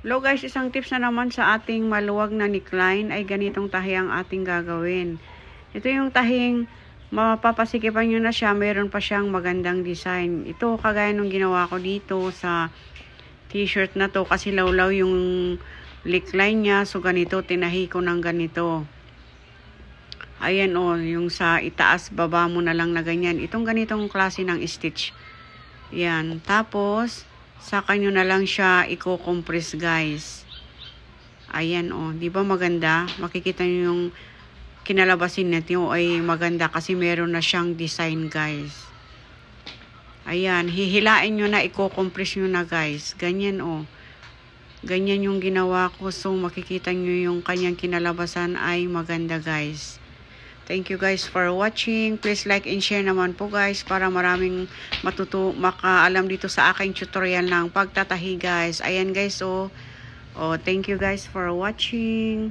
Hello guys, isang tips na naman sa ating maluwag na neckline ay ganitong tahi ang ating gagawin. Ito yung tahing mapapasikipan nyo na siya, mayroon pa siyang magandang design. Ito kagaya nung ginawa ko dito sa t-shirt na to kasi lawlaw yung neckline niya. So ganito, tinahi ko ng ganito. Ayan o, yung sa itaas baba mo na lang na ganyan. Itong ganitong klase ng stitch. Yan, tapos saka nyo na lang siya i-compress guys. Ayan o, di ba maganda? Makikita nyo yung kinalabasin nito ay maganda kasi meron na siyang design guys. Ayan, hihilain nyo na, i-compress nyo na guys. Ganyan o. Ganyan yung ginawa ko. So makikita nyo yung kanyang kinalabasan ay maganda guys. Thank you guys for watching. Please like and share naman po guys para maraming makaalam dito sa aking tutorial ng pagtatahi guys. Ayan guys, oh, thank you guys for watching.